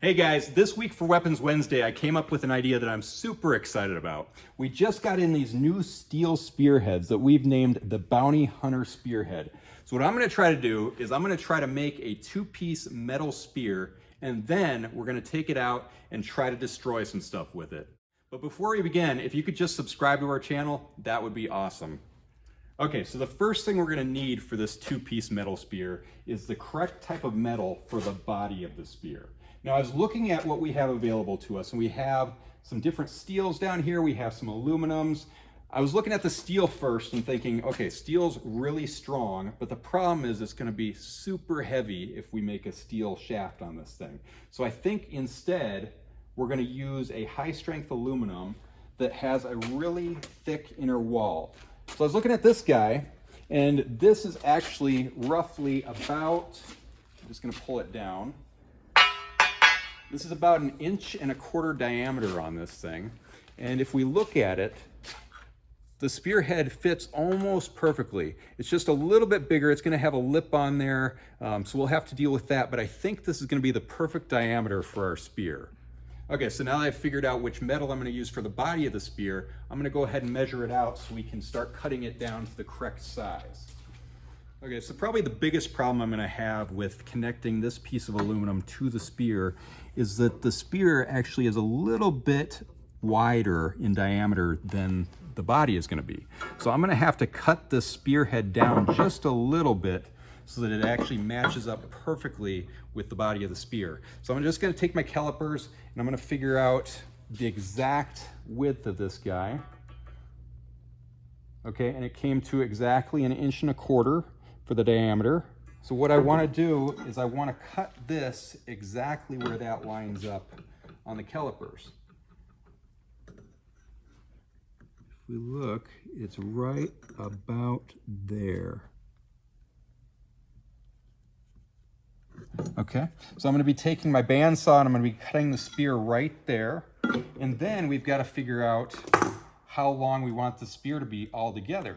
Hey guys, this week for Weapons Wednesday, I came up with an idea that I'm super excited about. We just got in these new steel spearheads that we've named the Bounty Hunter Spearhead. So what I'm gonna try to do is I'm gonna try to make a two-piece metal spear, and then we're gonna take it out and try to destroy some stuff with it. But before we begin, if you could just subscribe to our channel, that would be awesome. Okay, so the first thing we're gonna need for this two-piece metal spear is the correct type of metal for the body of the spear. Now, I was looking at what we have available to us, and we have some different steels down here. We have some aluminums. I was looking at the steel first and thinking, okay, steel's really strong, but the problem is it's gonna be super heavy if we make a steel shaft on this thing. So I think instead, we're gonna use a high-strength aluminum that has a really thick inner wall. So I was looking at this guy, and this is actually roughly about, I'm just gonna pull it down. This is about 1.25 inches diameter on this thing. And if we look at it, the spearhead fits almost perfectly. It's just a little bit bigger. It's gonna have a lip on there, so we'll have to deal with that, but I think this is gonna be the perfect diameter for our spear. Okay, so now that I've figured out which metal I'm gonna use for the body of the spear, I'm gonna go ahead and measure it out so we can start cutting it down to the correct size. Okay, so probably the biggest problem I'm gonna have with connecting this piece of aluminum to the spear is that the spear actually is a little bit wider in diameter than the body is gonna be. So I'm gonna have to cut this spearhead down just a little bit so that it actually matches up perfectly with the body of the spear. So I'm just gonna take my calipers and I'm gonna figure out the exact width of this guy. Okay, and it came to exactly 1.25 inches for the diameter. So what I want to do is I want to cut this exactly where that lines up on the calipers. If we look, it's right about there. Okay, so I'm going to be taking my bandsaw and I'm going to be cutting the spear right there. And then we've got to figure out how long we want the spear to be all together.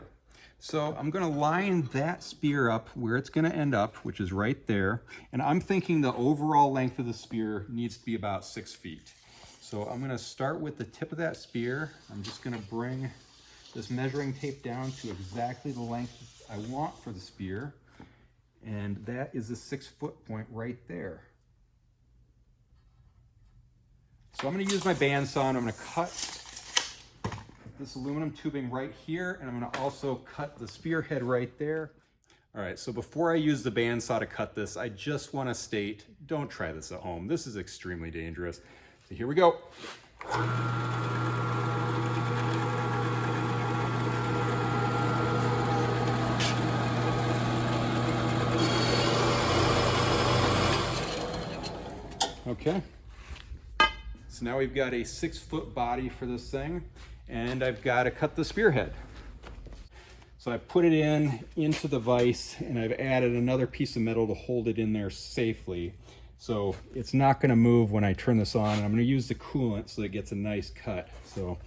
So I'm gonna line that spear up where it's gonna end up, which is right there. And I'm thinking the overall length of the spear needs to be about 6 feet. So I'm gonna start with the tip of that spear. I'm just gonna bring this measuring tape down to exactly the length I want for the spear. And that is the 6-foot point right there. So I'm gonna use my bandsaw and I'm gonna cut this aluminum tubing right here, and I'm gonna also cut the spearhead right there. All right, so before I use the bandsaw to cut this, I just wanna state, don't try this at home. This is extremely dangerous. So here we go. Okay, so now we've got a 6-foot body for this thing, and I've got to cut the spearhead. So I put it into the vise, and I've added another piece of metal to hold it in there safely. So it's not going to move when I turn this on, and I'm going to use the coolant so that it gets a nice cut. So.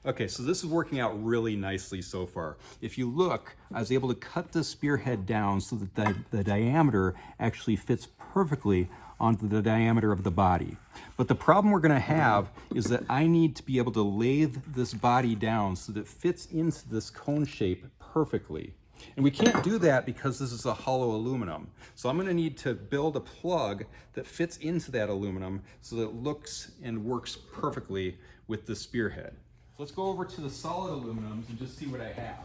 Okay, so this is working out really nicely so far. If you look, I was able to cut the spearhead down so that the diameter actually fits perfectly onto the diameter of the body. But the problem we're gonna have is that I need to be able to lathe this body down so that it fits into this cone shape perfectly. And we can't do that because this is a hollow aluminum. So I'm gonna need to build a plug that fits into that aluminum so that it looks and works perfectly with the spearhead. So let's go over to the solid aluminums and just see what I have.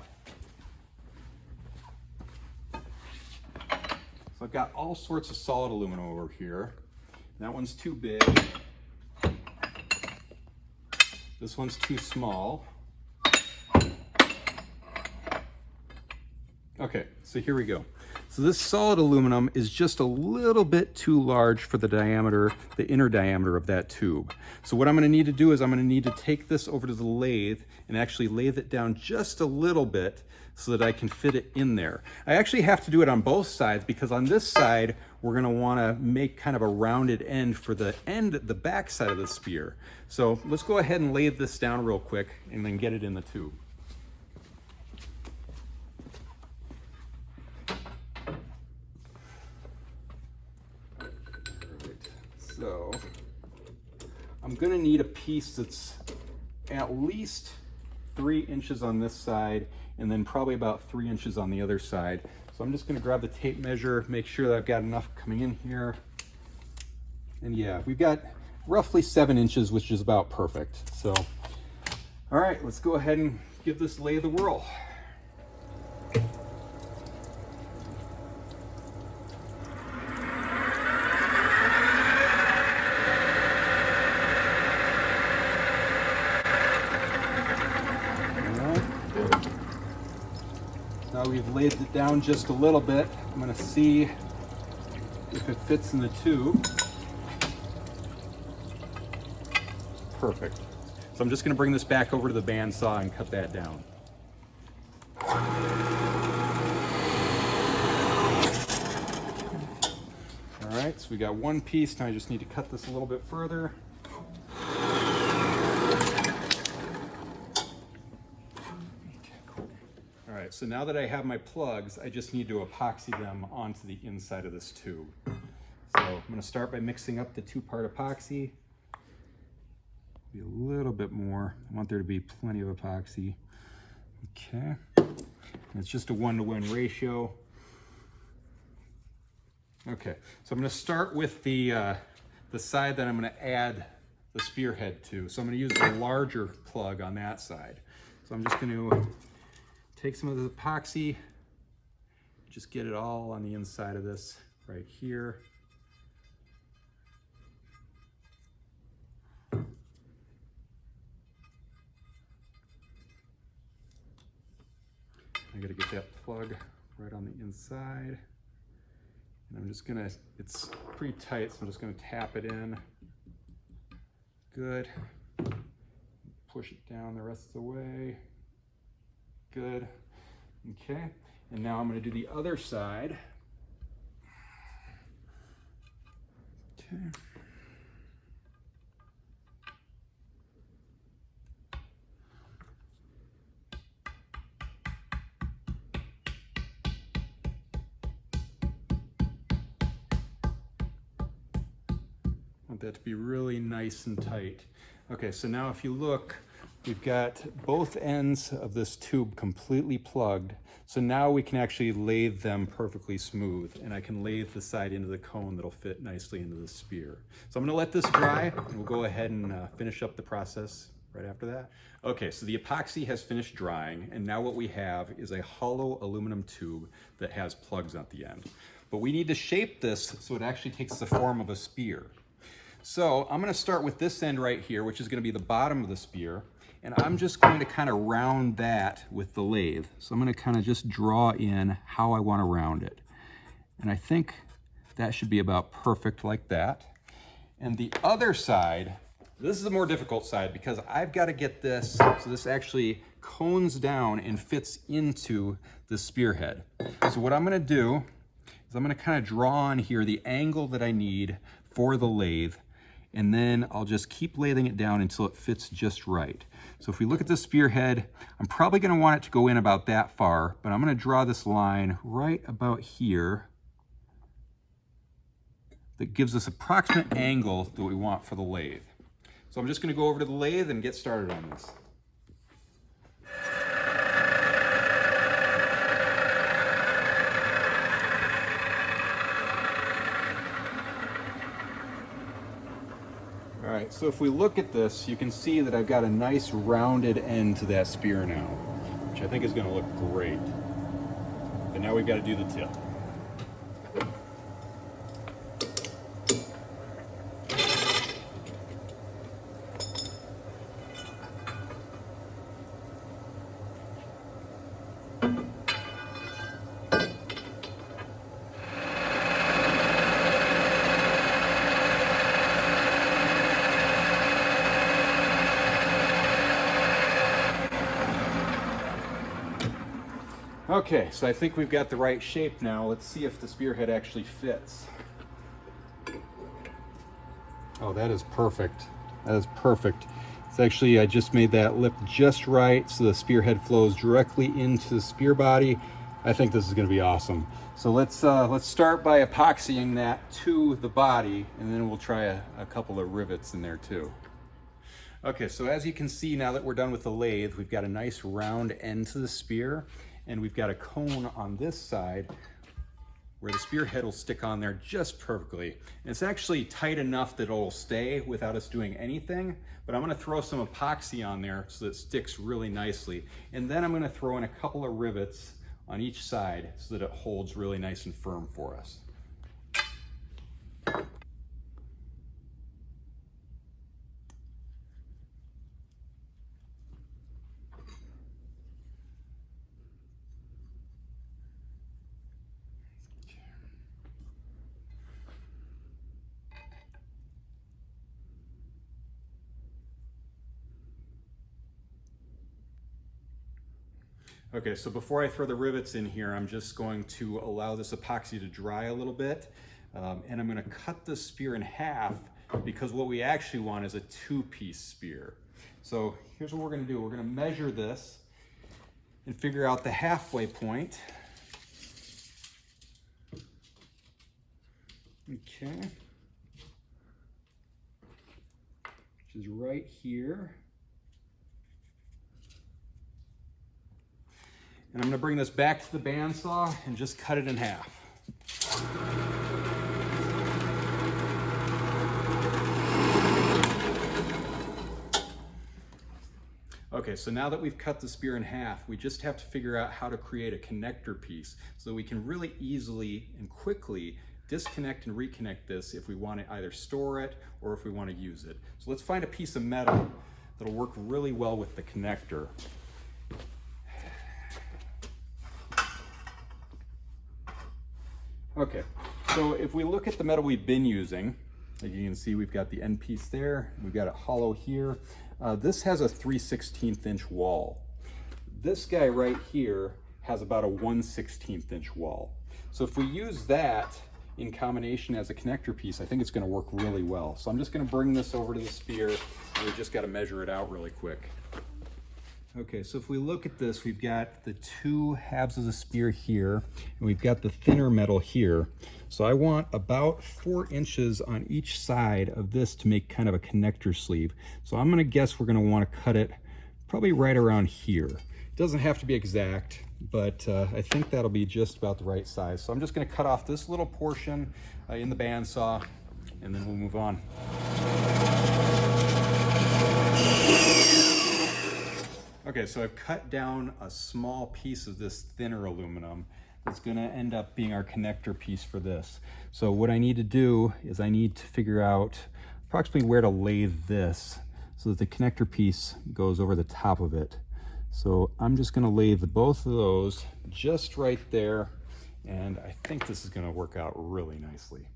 So I've got all sorts of solid aluminum over here. That one's too big. This one's too small. Okay, so here we go. So this solid aluminum is just a little bit too large for the diameter, the inner diameter of that tube. So what I'm gonna need to do is I'm gonna need to take this over to the lathe and actually lathe it down just a little bit so that I can fit it in there. I actually have to do it on both sides because on this side, we're gonna wanna make kind of a rounded end for the back side of the spear. So let's go ahead and lathe this down real quick and then get it in the tube. So I'm gonna need a piece that's at least 3 inches on this side and then probably about 3 inches on the other side. So I'm just gonna grab the tape measure, make sure that I've got enough coming in here. And yeah, we've got roughly 7 inches, which is about perfect. So, all right, let's go ahead and give this lathe a whirl. Now we've laid it down just a little bit. I'm gonna see if it fits in the tube. Perfect. So I'm just gonna bring this back over to the bandsaw and cut that down. All right, so we got one piece. Now I just need to cut this a little bit further. So now that I have my plugs, I just need to epoxy them onto the inside of this tube. So I'm going to start by mixing up the 2-part epoxy. Be a little bit more. I want there to be plenty of epoxy. Okay. And it's just a 1-to-1 ratio. Okay. So I'm going to start with the side that I'm going to add the spearhead to. So I'm going to use the larger plug on that side. So I'm just going to take some of the epoxy, just get it all on the inside of this right here. I gotta get that plug right on the inside. And I'm just gonna, it's pretty tight, so I'm just gonna tap it in. Good. Push it down the rest of the way. Good. Okay. And now I'm going to do the other side. Okay. Want that to be really nice and tight. Okay, so now if you look, we've got both ends of this tube completely plugged. So now we can actually lathe them perfectly smooth, and I can lathe the side into the cone that'll fit nicely into the spear. So I'm gonna let this dry, and we'll go ahead and finish up the process right after that. Okay, so the epoxy has finished drying, and now what we have is a hollow aluminum tube that has plugs at the end. But we need to shape this so it actually takes the form of a spear. So I'm gonna start with this end right here, which is gonna be the bottom of the spear. And I'm just going to kind of round that with the lathe. So I'm going to kind of just draw in how I want to round it. And I think that should be about perfect like that. And the other side, this is a more difficult side because I've got to get this so this actually cones down and fits into the spearhead. So what I'm going to do is I'm going to kind of draw on here the angle that I need for the lathe. And then I'll just keep lathing it down until it fits just right. So if we look at the spearhead, I'm probably going to want it to go in about that far, but I'm going to draw this line right about here that gives us approximate angle that we want for the lathe. So I'm just going to go over to the lathe and get started on this. All right, so if we look at this, you can see that I've got a nice rounded end to that spear now, which I think is going to look great. But now we've got to do the tip. Okay, so I think we've got the right shape now. Let's see if the spearhead actually fits. Oh, that is perfect. That is perfect. It's actually, I just made that lip just right so the spearhead flows directly into the spear body. I think this is going to be awesome. So let's start by epoxying that to the body, and then we'll try a couple of rivets in there too. Okay, so as you can see, now that we're done with the lathe, we've got a nice round end to the spear, and we've got a cone on this side where the spearhead will stick on there just perfectly. And it's actually tight enough that it'll stay without us doing anything, but I'm gonna throw some epoxy on there so that it sticks really nicely. And then I'm gonna throw in a couple of rivets on each side so that it holds really nice and firm for us. Okay, so before I throw the rivets in here, I'm just going to allow this epoxy to dry a little bit. And I'm gonna cut the spear in half because what we actually want is a two-piece spear. So here's what we're gonna do. We're gonna measure this and figure out the halfway point. Okay. Which is right here. And I'm gonna bring this back to the bandsaw and just cut it in half. Okay, so now that we've cut the spear in half, we just have to figure out how to create a connector piece so that we can really easily and quickly disconnect and reconnect this if we want to either store it or if we want to use it. So let's find a piece of metal that'll work really well with the connector. Okay, so if we look at the metal we've been using, like you can see, we've got the end piece there, we've got it hollow here. This has a 3/16 inch wall. This guy right here has about a 1/16 inch wall. So if we use that in combination as a connector piece, I think it's gonna work really well. So I'm just gonna bring this over to the spear, and we just gotta measure it out really quick. Okay, so if we look at this, we've got the two halves of the spear here, and we've got the thinner metal here. So I want about 4 inches on each side of this to make kind of a connector sleeve. So I'm gonna guess we're gonna wanna cut it probably right around here. It doesn't have to be exact, but I think that'll be just about the right size. So I'm just gonna cut off this little portion in the bandsaw, and then we'll move on. Okay, so I've cut down a small piece of this thinner aluminum that's gonna end up being our connector piece for this. So what I need to do is I need to figure out approximately where to lathe this so that the connector piece goes over the top of it. So I'm just gonna lathe both of those just right there, and I think this is gonna work out really nicely.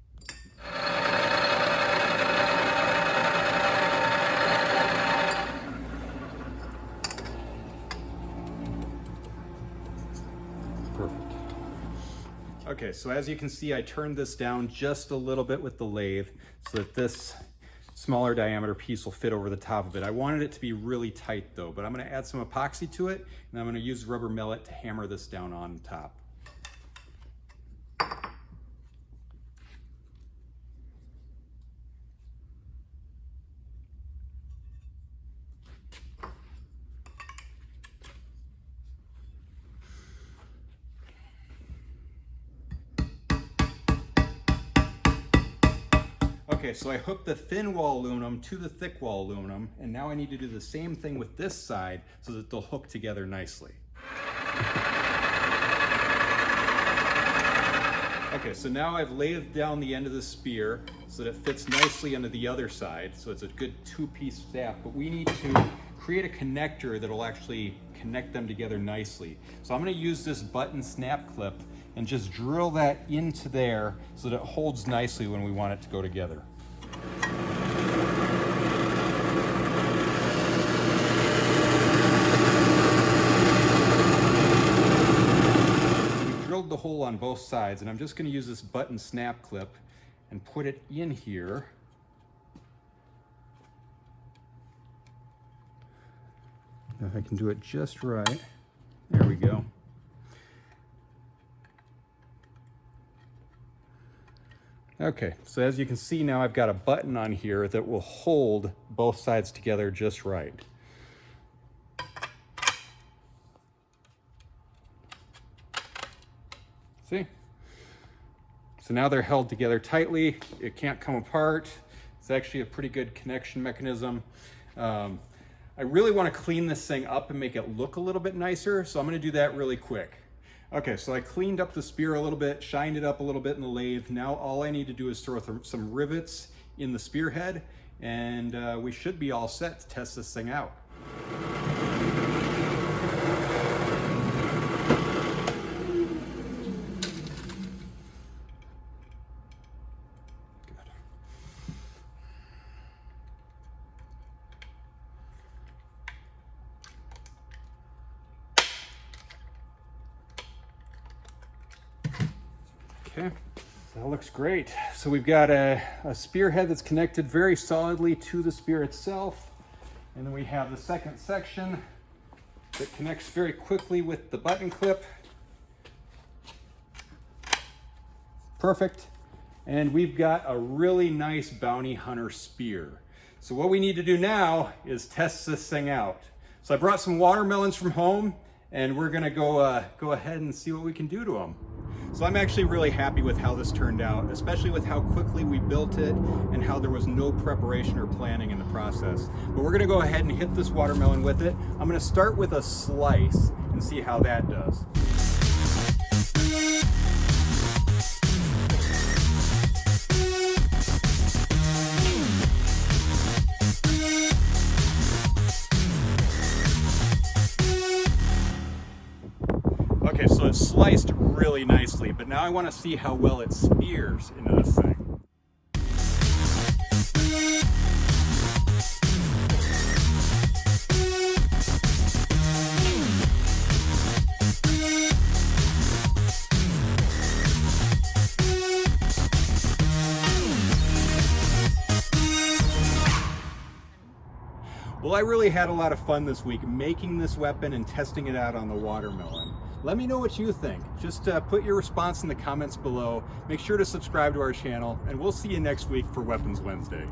Perfect. Okay, so as you can see, I turned this down just a little bit with the lathe so that this smaller diameter piece will fit over the top of it. I wanted it to be really tight though, but I'm gonna add some epoxy to it, and I'm gonna use rubber mallet to hammer this down on top. Okay, so I hooked the thin wall aluminum to the thick wall aluminum, and now I need to do the same thing with this side so that they'll hook together nicely. Okay, so now I've lathed down the end of the spear so that it fits nicely onto the other side, so it's a good two-piece staff, but we need to create a connector that'll actually connect them together nicely. So I'm gonna use this button snap clip and just drill that into there so that it holds nicely when we want it to go together. We've drilled the hole on both sides, and I'm just going to use this button snap clip and put it in here. If I can do it just right, there we go. Okay, so as you can see now, I've got a button on here that will hold both sides together just right. See? So now they're held together tightly. It can't come apart. It's actually a pretty good connection mechanism. I really want to clean this thing up and make it look a little bit nicer, so I'm going to do that really quick. Okay, so I cleaned up the spear a little bit, shined it up a little bit in the lathe. Now all I need to do is throw some rivets in the spearhead, and we should be all set to test this thing out. Okay, that looks great. So we've got a spearhead that's connected very solidly to the spear itself. And then we have the second section that connects very quickly with the button clip. Perfect. And we've got a really nice bounty hunter spear. So what we need to do now is test this thing out. So I brought some watermelons from home, and we're gonna go ahead and see what we can do to them. So I'm actually really happy with how this turned out, especially with how quickly we built it and how there was no preparation or planning in the process. But we're gonna go ahead and hit this watermelon with it. I'm gonna start with a slice and see how that does. Okay, so it's sliced really nicely, but now I want to see how well it spears into this thing. Well, I really had a lot of fun this week making this weapon and testing it out on the watermelon. Let me know what you think. Just put your response in the comments below. Make sure to subscribe to our channel, and we'll see you next week for Weapons Wednesday.